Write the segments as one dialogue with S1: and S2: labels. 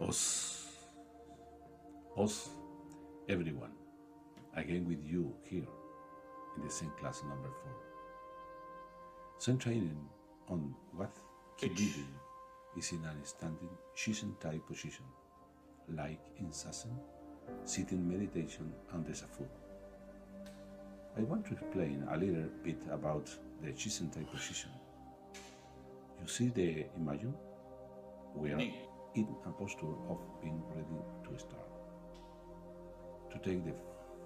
S1: Us, us, everyone, again with you here in the same class number 4. Some training on what keep breathing is in an standing Shizen-Tai position, like in Zazen, sitting meditation under the foot. I want to explain a little bit about the Shizen-Tai position. You see the image? We are in a posture of being ready to start. To take the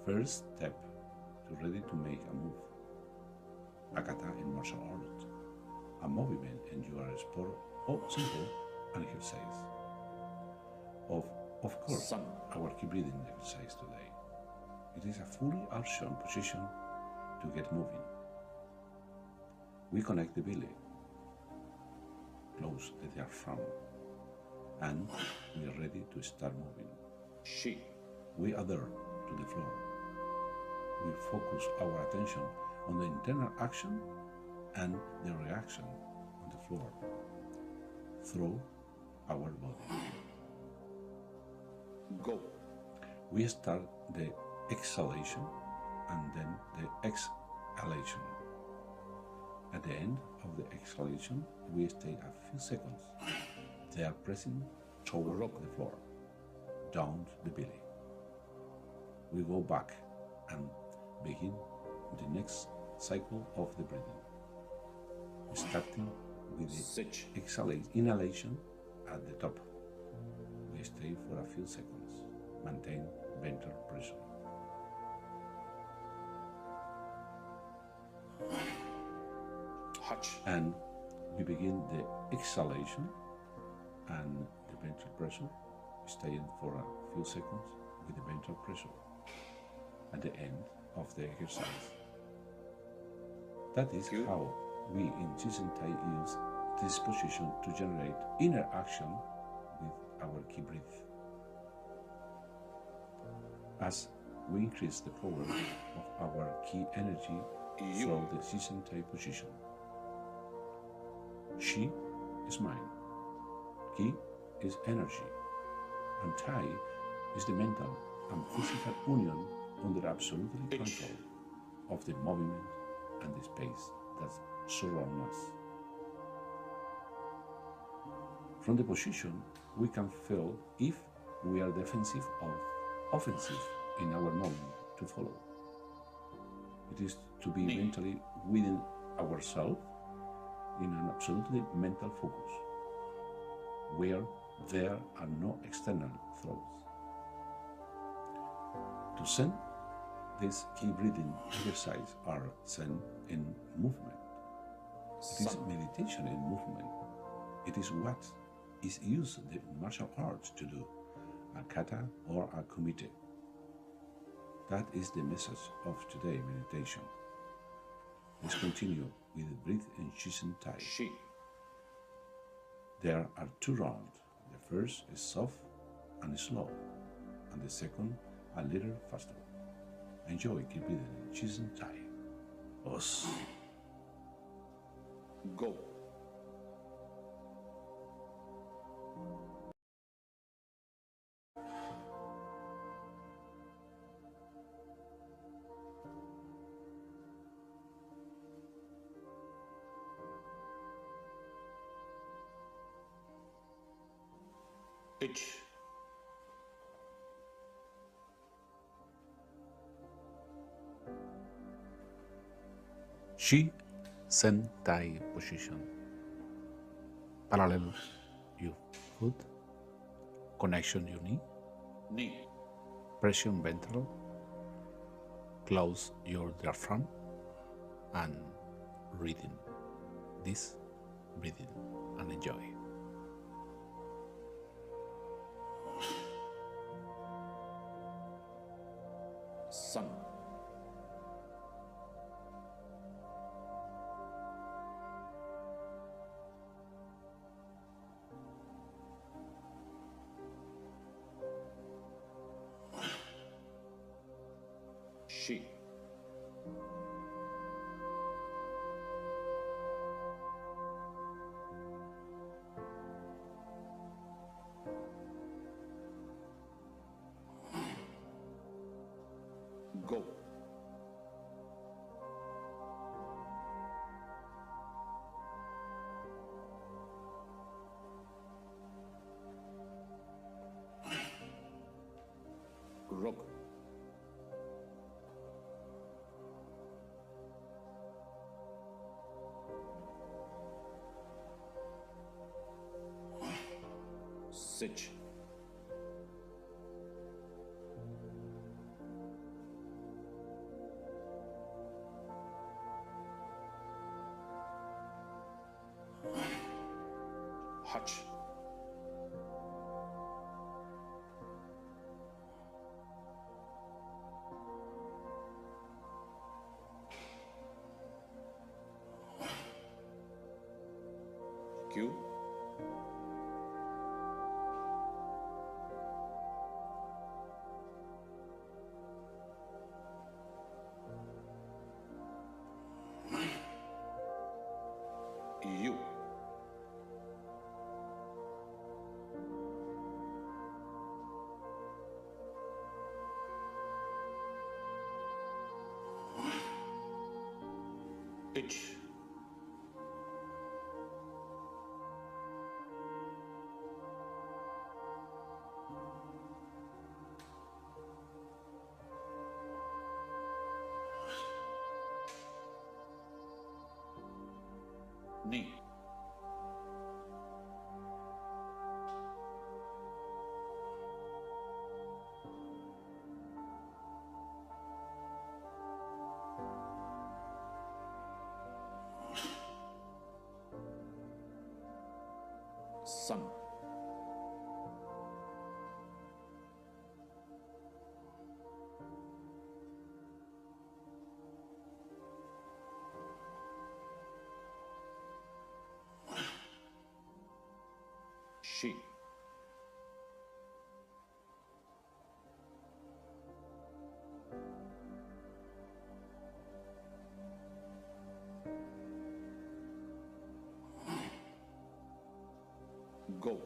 S1: first step to ready to make a move. A kata in martial art, a movement in your sport or simple an exercise. Of course, our key breathing exercise today. It is a fully arched position to get moving. We connect the belly, close the diaphragm, and we are ready to start moving. We adhere to the floor. We focus our attention on the internal action and the reaction on the floor through our body. Go. We start the exhalation and then the exhalation. At the end of the exhalation, we stay a few seconds. They are pressing toward the floor, down the belly. We go back and begin the next cycle of the breathing, starting with the inhalation at the top. We stay for a few seconds, maintain ventral pressure. And we begin the exhalation and the ventral pressure, staying for a few seconds with the ventral pressure at the end of the exercise. That is how we in Shizen-Tai use this position to generate inner action with our key breath. As we increase the power of our key energy through the Shizen-Tai position. Shi is mind, Ki is energy, and Tai is the mental and physical union under absolute control of the movement and the space that surround us. From the position, we can feel if we are defensive or offensive in our movement to follow. It is to be mentally within ourselves in an absolutely mental focus, where there are no external thoughts. To Zen, these key breathing exercises are Zen in movement. It is meditation in movement. It is what is used the martial arts to do, a kata or a kumite. That is the message of today's meditation. Let's continue with the breath in Shizen-Tai. There are 2 rounds. The first is soft and slow, and the second a little faster. Enjoy, keep breathing in Shizen-Tai. Us. Go. Shizen-Tai position. Parallel your foot, connection your knee, pressure ventral, close your diaphragm, and breathing. This breathing and enjoy. Sun. Shi. Go. Rock. Sit. Hutch. Q. U. H. Knee. Sun. She. Go.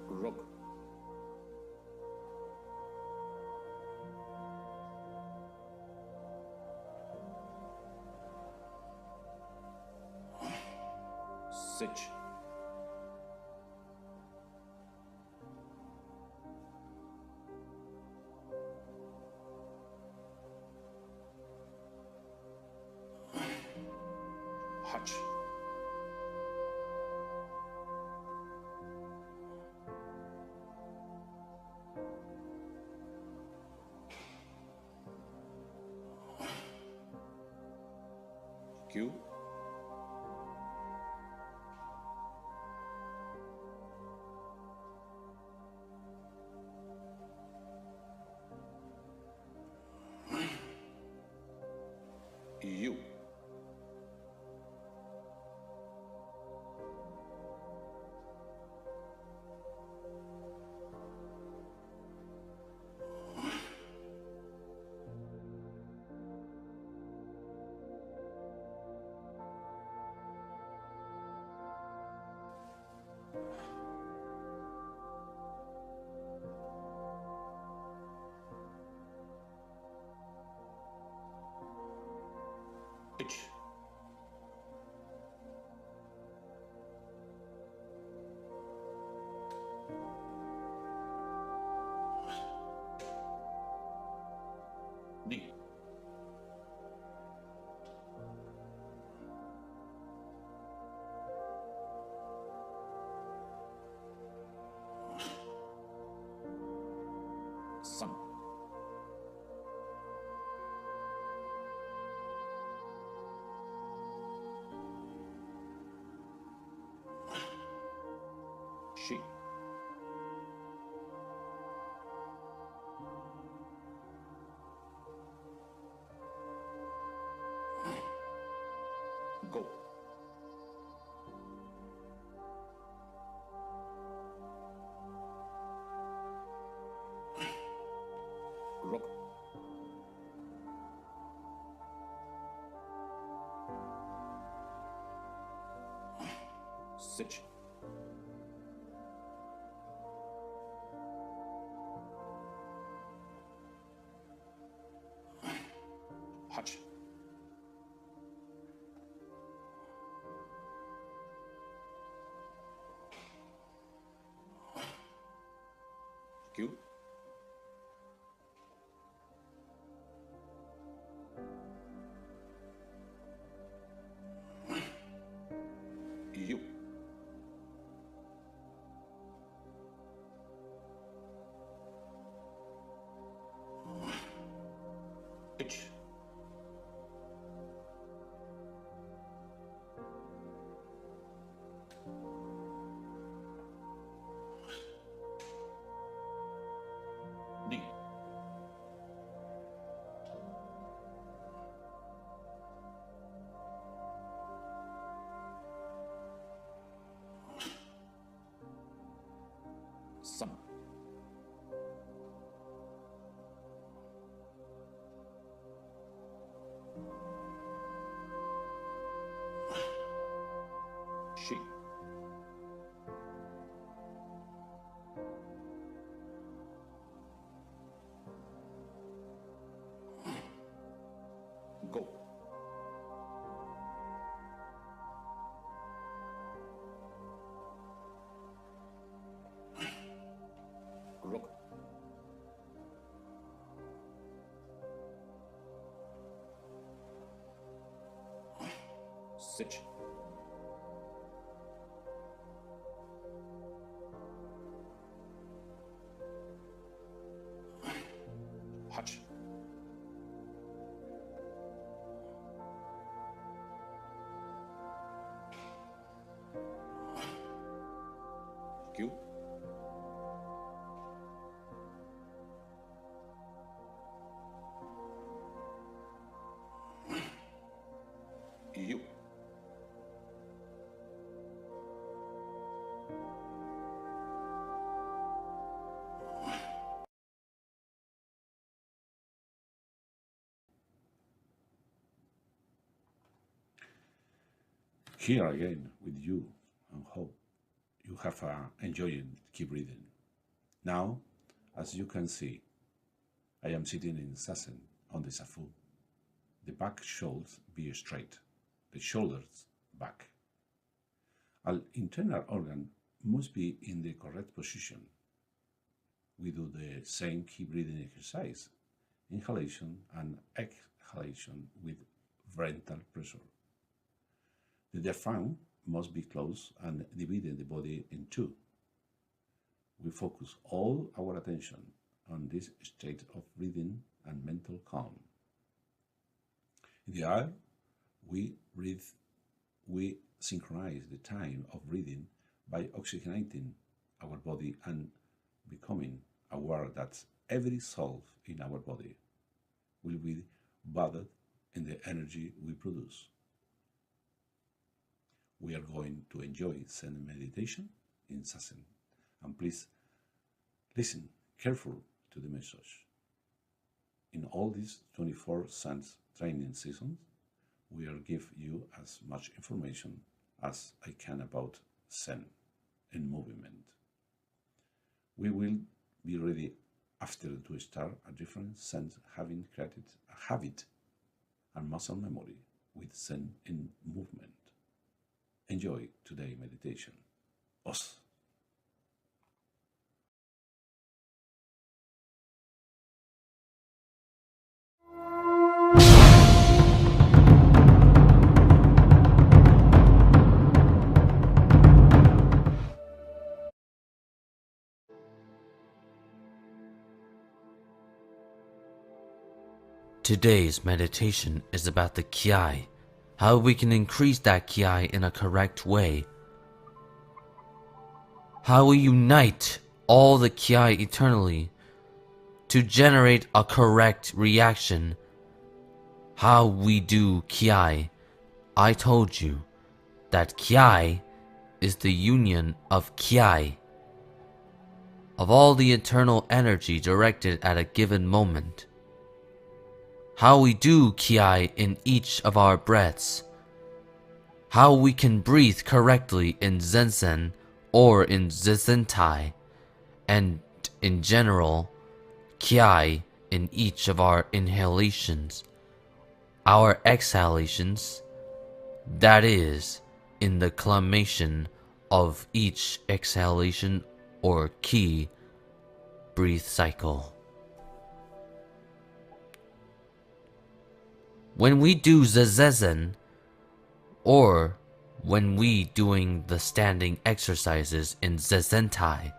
S1: Rock. Sit. Hutch. Q. U. H. Knee. Sun. She. Go. Rock.
S2: Switch. Hutch. Q. U. H. D. Sun. She. Go. Rook. Sitch. Hutch. Q. U.
S1: Here again with you, and hope you have enjoying. Keep reading. Now, as you can see, I am sitting in Sassen on the Safu. The back should be straight, the shoulders back. Our internal organ must be in the correct position. We do the same keep breathing exercise, inhalation and exhalation with ventral pressure. The diaphragm must be closed and dividing the body in two. We focus all our attention on this state of breathing and mental calm. In the air, we breathe, we synchronize the time of breathing by oxygenating our body and becoming aware that every cell in our body will be bathed in the energy we produce. We are going to enjoy Zen meditation in Sassen, and please listen carefully to the message. In all these 24 Zen training seasons, we will give you as much information as I can about Zen and movement. We will be ready after to start a different Zen, having created a habit and muscle memory with Zen in movement. Enjoy today's meditation. Os.
S3: Today's meditation is about the Ki, how we can increase that Ki in a correct way, how we unite all the Ki eternally to generate a correct reaction, how we do Ki. I told you that Ki is the union of Ki, of all the eternal energy directed at a given moment. How we do Ki in each of our breaths, how we can breathe correctly in Zen or in Zizentai, and in general, Kiai in each of our inhalations, our exhalations, that is, in the climation of each exhalation or ki breathe cycle. When we do zazen, or when we doing the standing exercises in Zezentai,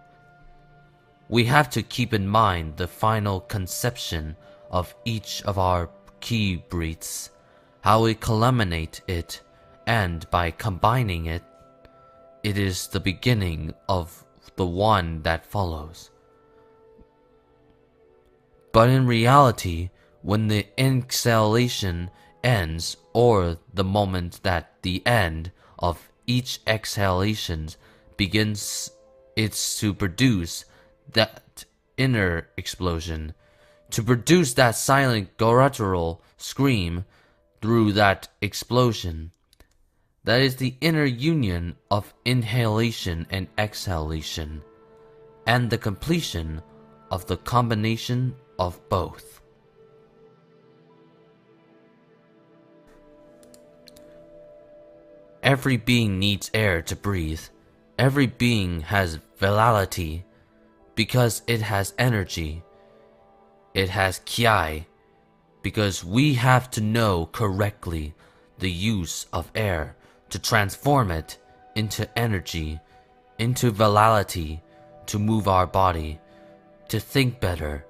S3: we have to keep in mind the final conception of each of our ki breaths, how we culminate it, and by combining it, it is the beginning of the one that follows. But in reality, when the exhalation ends, or the moment that the end of each exhalation begins, it's to produce that inner explosion, to produce that silent guttural scream through that explosion. That is the inner union of inhalation and exhalation, and the completion of the combination of both. Every being needs air to breathe. Every being has vitality because it has energy. It has kiai because we have to know correctly the use of air to transform it into energy, into vitality, to move our body, to think better,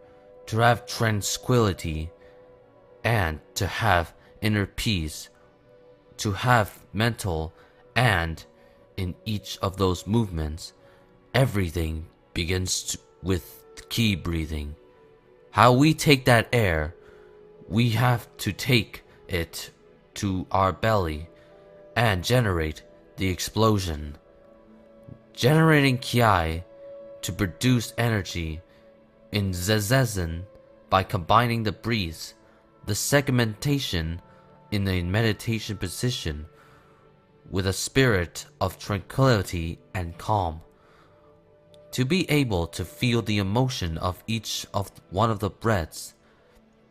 S3: to have tranquility, and to have inner peace, to have mental, and in each of those movements, everything begins with ki breathing. How we take that air, we have to take it to our belly and generate the explosion. Generating kiai to produce energy in zazen by combining the breaths, the segmentation in the meditation position with a spirit of tranquility and calm. To be able to feel the emotion of each of one of the breaths,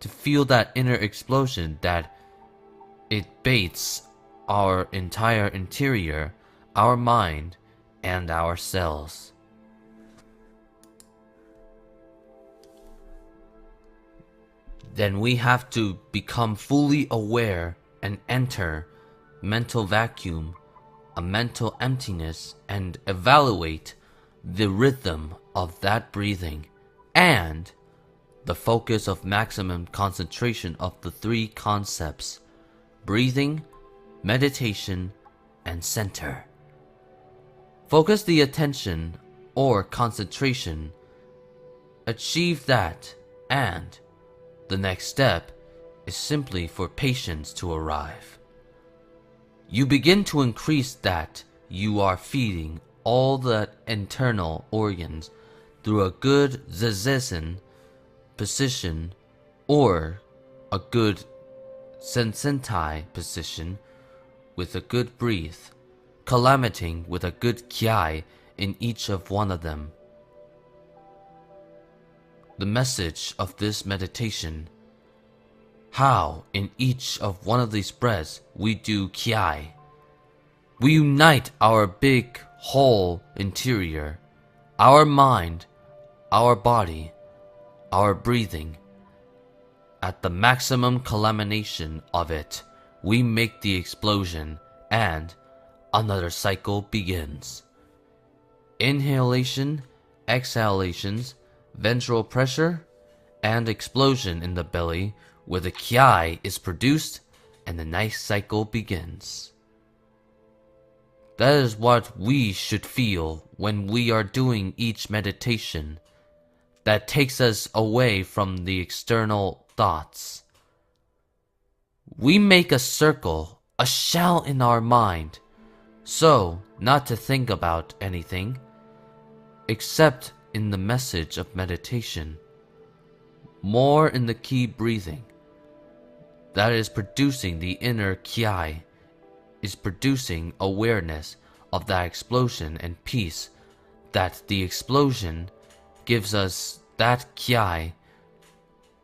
S3: to feel that inner explosion that it bathes our entire interior, our mind, and our cells. Then we have to become fully aware and enter mental vacuum, a mental emptiness, and evaluate the rhythm of that breathing and the focus of maximum concentration of the three concepts: breathing, meditation, and center. Focus the attention or concentration, achieve that, and the next step is simply for patience to arrive. You begin to increase that you are feeding all the internal organs through a good zazen position or a good sensentai position with a good breath, calamiting with a good kiai in each of one of them. The message of this meditation: how in each of one of these breaths we do kiai. We unite our big whole interior, our mind, our body, our breathing. At the maximum culmination of it, we make the explosion and another cycle begins. Inhalation, exhalations, ventral pressure, and explosion in the belly where the kiai is produced and the nice cycle begins. That is what we should feel when we are doing each meditation that takes us away from the external thoughts. We make a circle, a shell in our mind, so not to think about anything except in the message of meditation, more in the ki breathing that is producing the inner kiai is producing awareness of that explosion and peace, that the explosion gives us that ki,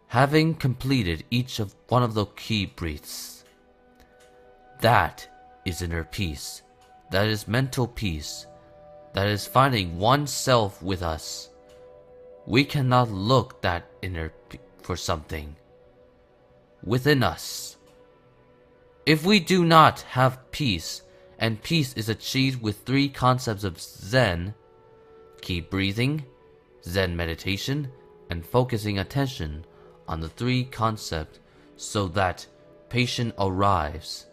S3: having completed each of one of the ki breaths. That is inner peace. That is mental peace. That is finding oneself with us. We cannot look that inner for something within us. If we do not have peace, and peace is achieved with three concepts of Zen: keep breathing, Zen meditation, and focusing attention on the three concepts so that patience arrives,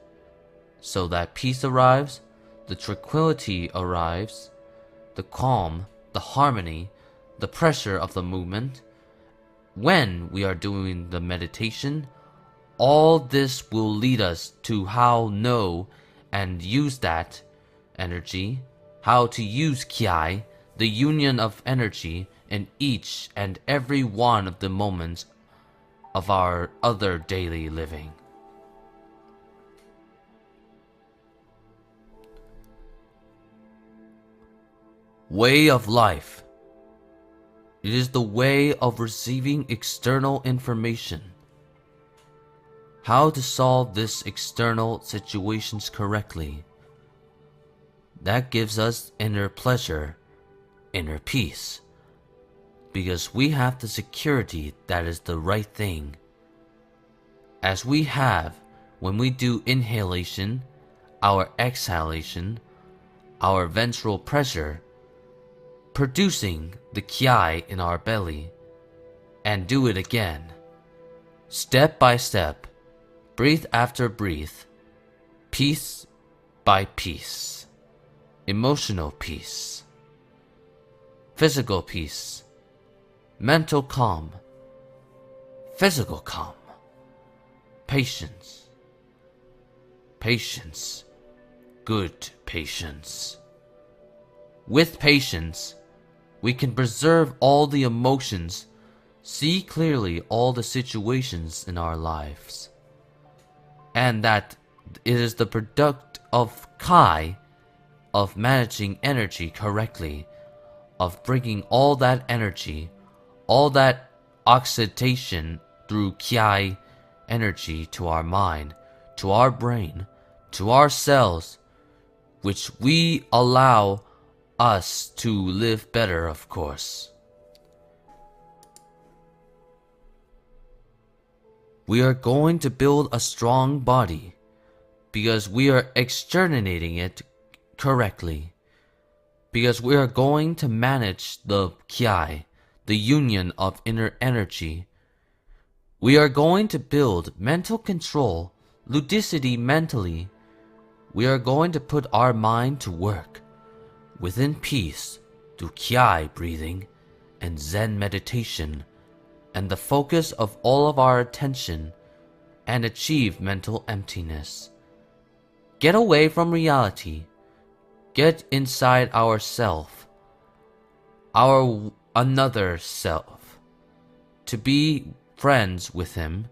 S3: so that peace arrives, the tranquility arrives, the calm, the harmony, the pressure of the movement. When we are doing the meditation, all this will lead us to how know and use that energy, how to use ki, the union of energy in each and every one of the moments of our other daily living. Way of life. It is the way of receiving external information. How to solve this external situations correctly. That gives us inner pleasure, inner peace, because we have the security that is the right thing. As we have when we do inhalation, our exhalation, our ventral pressure, producing the ki in our belly, and do it again, step by step, breath after breath, piece by piece, emotional peace, physical peace, mental calm, physical calm, patience, patience, good patience. With patience, we can preserve all the emotions, see clearly all the situations in our lives, and that it is the product of ki, of managing energy correctly, of bringing all that energy, all that oxidation through ki energy to our mind, to our brain, to our cells, which we allow us to live better, of course. We are going to build a strong body because we are exterminating it correctly, because we are going to manage the ki, the union of inner energy. We are going to build mental control, lucidity mentally. We are going to put our mind to work within peace through ki breathing and Zen meditation, and the focus of all of our attention, and achieve mental emptiness. Get away from reality. Get inside ourself, our another self, to be friends with him,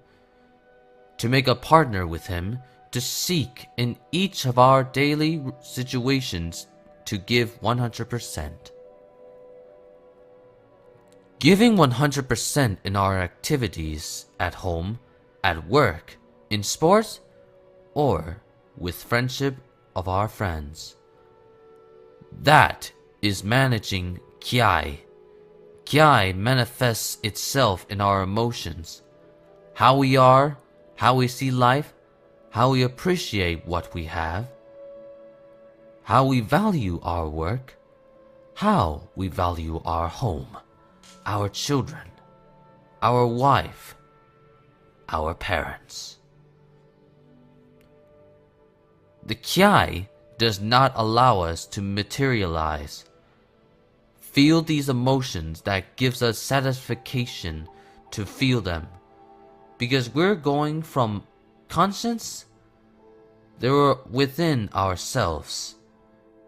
S3: to make a partner with him, to seek in each of our daily situations to give 100%. Giving 100% in our activities at home, at work, in sports, or with friendship of our friends. That is managing ki. Ki manifests itself in our emotions, how we are, how we see life, how we appreciate what we have, how we value our work, how we value our home, our children, our wife, our parents. The ki does not allow us to materialize, feel these emotions that gives us satisfaction to feel them, because we're going from conscience, they were within ourselves,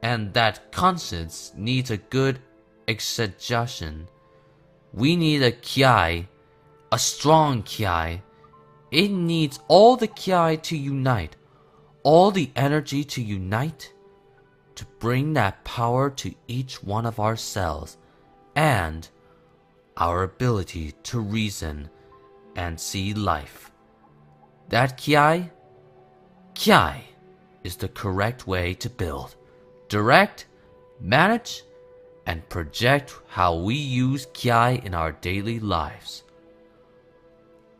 S3: and that conscience needs a good exhaustion. We need a ki, a strong ki. It needs all the ki to unite, all the energy to unite, to bring that power to each one of our cells, and our ability to reason and see life. That Kiai is the correct way to build, direct, manage, and project how we use Kiai in our daily lives.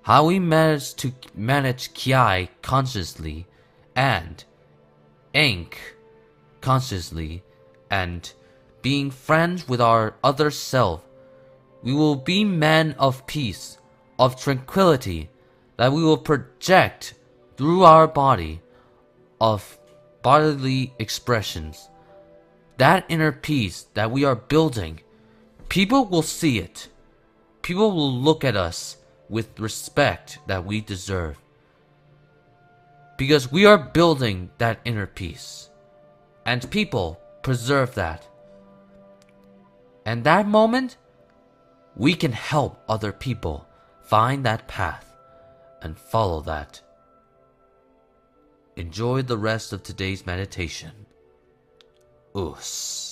S3: How we manage to manage Kiai consciously and ink consciously and being friends with our other self, we will be men of peace, of tranquility, that we will project through our body of bodily expressions. That inner peace that we are building, people will see it. People will look at us with respect that we deserve. Because we are building that inner peace. And people preserve that. And that moment, we can help other people find that path and follow that. Enjoy the rest of today's meditation. Us.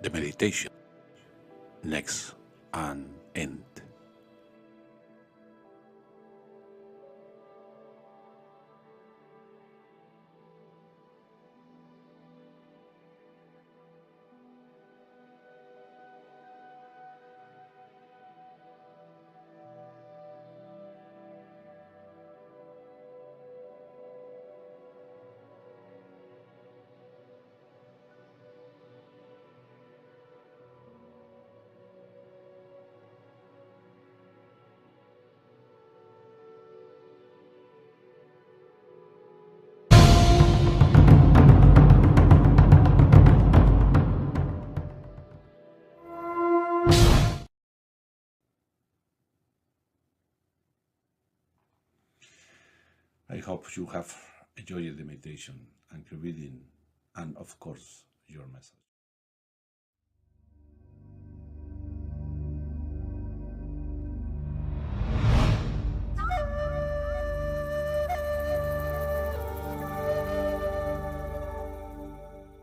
S1: the meditation next and end. I hope you have enjoyed the meditation and reading, and of course, your message.